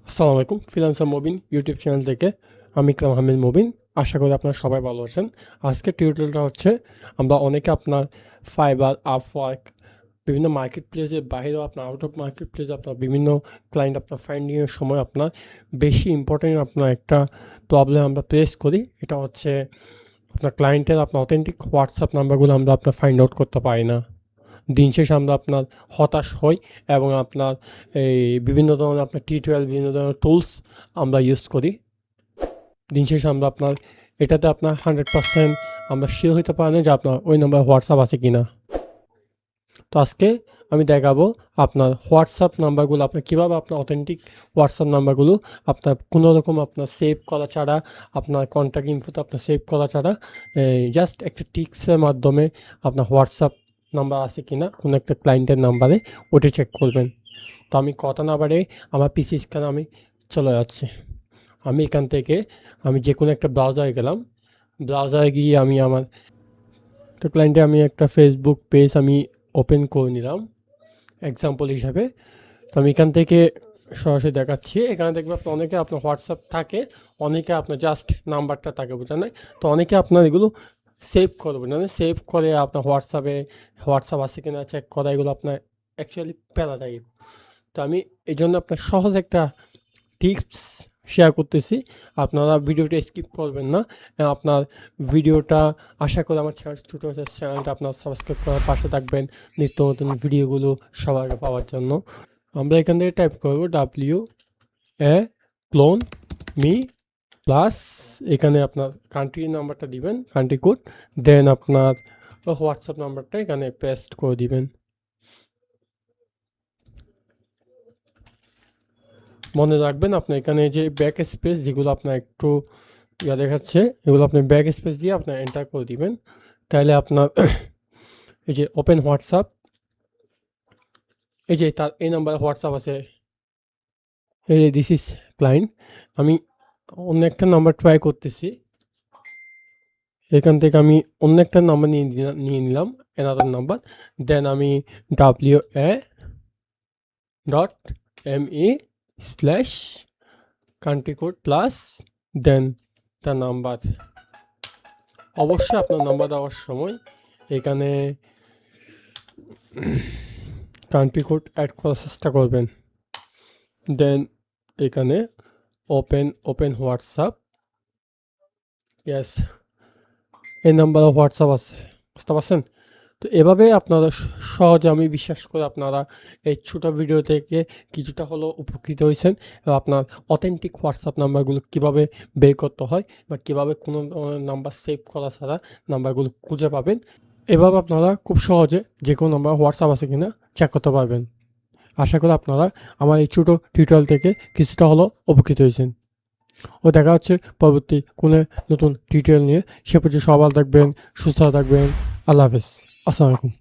আসসালামু আলাইকুম। Freelancer Mubin YouTube channel থেকে আমি ইকরাম আহমেদ মুবিন। আশা করি আপনারা সবাই ভালো আছেন। আজকের টিউটোরিয়ালটা হচ্ছে আমরা অনেকে আপনার ফাইবার, আপওয়ার্ক বিভিন্ন মার্কেট প্লেসের বাইরেও আপনার আউট অফ মার্কেট প্লেসে আপনার বিভিন্ন ক্লায়েন্ট আপনার ফাইন্ডিংয়ের সময় আপনার বেশি ইম্পর্টেন্ট আপনার একটা প্রবলেম আমরা ফেস করি। এটা হচ্ছে আপনার ক্লায়েন্টের আপনার অথেন্টিক হোয়াটসঅ্যাপ নাম্বারগুলো আমরা আপনার ফাইন্ড আউট করতে পারি না। দিন শেষে আমরা আপনার হতাশ হই এবং আপনার এই বিভিন্ন ধরনের আপনার টিউটোরিয়াল বিভিন্ন ধরনের টুলস আমরা ইউজ করি। দিন শেষে আমরা আপনার এটাতে আপনার 100% আমরা শিওর হইতে পারি না যে আপনার ওই নাম্বার হোয়াটসঅ্যাপ আছে কি না। তো আজকে আমি দেখাবো আপনার হোয়াটসঅ্যাপ নাম্বারগুলো আপনার কীভাবে আপনার অথেন্টিক হোয়াটসঅ্যাপ নাম্বারগুলো আপনার কোনো রকম আপনার সেভ করা ছাড়া, আপনার কন্ট্যাক্ট ইনফোতে আপনার সেভ করা ছাড়া জাস্ট একটা টিক্সের মাধ্যমে আপনার হোয়াটসঅ্যাপ নাম্বার আছে কি না কোনো একটা ক্লায়েন্টের নাম্বারে ওটি চেক করবেন। তো আমি কথা না বাড়ে আমার পিসি স্ক্যানে আমি চলে যাচ্ছি। আমি এখান থেকে আমি যে কোনো একটা ব্রাউজারে গেলাম। ব্রাউজারে গিয়ে আমি আমার একটা ক্লায়েন্টে আমি একটা ফেসবুক পেজ আমি ওপেন করে নিলাম এক্সাম্পল হিসাবে। তো আমি এখান থেকে সরাসরি দেখাচ্ছি। এখানে দেখবে আপনার অনেকে আপনার হোয়াটসঅ্যাপ থাকে, অনেকে আপনার জাস্ট নাম্বারটা থাকে, বোঝা নাই। তো অনেকে আপনার এগুলো সেভ করবেন, মানে সেভ করে আপনার হোয়াটসঅ্যাপ আছে কিনা চেক করা, এগুলো আপনার অ্যাকচুয়ালি প্যারাদায়ক। তো আমি এই জন্য আপনার সহজ একটা টিপস শেয়ার করতেছি। আপনারা ভিডিওটা স্কিপ করবেন না। আপনার ভিডিওটা আশা করি আমার ছোটো চ্যানেলটা আপনার সাবস্ক্রাইব করার পাশে থাকবেন নিত্য নতুন ভিডিওগুলো সবার আগে পাওয়ার জন্য। আমরা এখান থেকে টাইপ করব WA ক্লোন মি প্লাস এখানে আপনার কান্ট্রি নাম্বারটা দিবেন, কান্ট্রি কোড, দেন আপনার হোয়াটসঅ্যাপ নাম্বারটা এখানে পেস্ট করে দিবেন। মনে রাখবেন আপনার এখানে যে ব্যাক স্পেস যেগুলো আপনার একটু দেখাচ্ছে, এগুলো আপনি ব্যাক স্পেস দিয়ে আপনার এন্টার করে দিবেন। তাহলে আপনার এই যে ওপেন হোয়াটসঅ্যাপ, এই যে তার এই নাম্বারে হোয়াটসঅ্যাপ আছে, এই দিস ইজ ক্লায়েন্ট। আমি অন্য একটা নাম্বার ট্রাই করতেছি। এখান থেকে আমি অন্য একটা নাম্বার নিয়ে নিলাম, অ্যানাদার নাম্বার। দেন আমি WA.ME/কান্ট্রি কোড প্লাস দেন তার নাম্বার। অবশ্যই আপনার নাম্বার দেওয়ার সময় এখানে কান্ট্রি কোড অ্যাড করার চেষ্টা করবেন। দেন এখানে ওপেন হোয়াটসঅ্যাপ, ইয়েস এই নাম্বারে হোয়াটসঅ্যাপ আছে, বুঝতে পারছেন? তো এভাবে আপনারা সহজে আমি বিশ্বাস করি আপনারা এই ছোটো ভিডিও থেকে কিছুটা হলেও উপকৃত হয়েছেন এবং আপনার অথেন্টিক হোয়াটসঅ্যাপ নাম্বারগুলো কীভাবে বের করতে হয় বা কীভাবে কোনো নাম্বার সেভ করা ছাড়া নাম্বারগুলো খুঁজে পাবেন, এভাবে আপনারা খুব সহজে যে কোনো নাম্বার হোয়াটসঅ্যাপ আছে কিনা চেক করতে পারবেন। আশা করি আপনারা আমার এই ছোটো টিউটোরিয়াল থেকে কিছুটা হলেও উপকৃত হয়েছেন। ও দেখা হচ্ছে পরবর্তী কোনো নতুন টিউটোরিয়াল নিয়ে। সে পর্যন্ত সবাই থাকবেন, সুস্থ থাকবেন। আল্লাহ হাফেজ। আসসালামু আলাইকুম।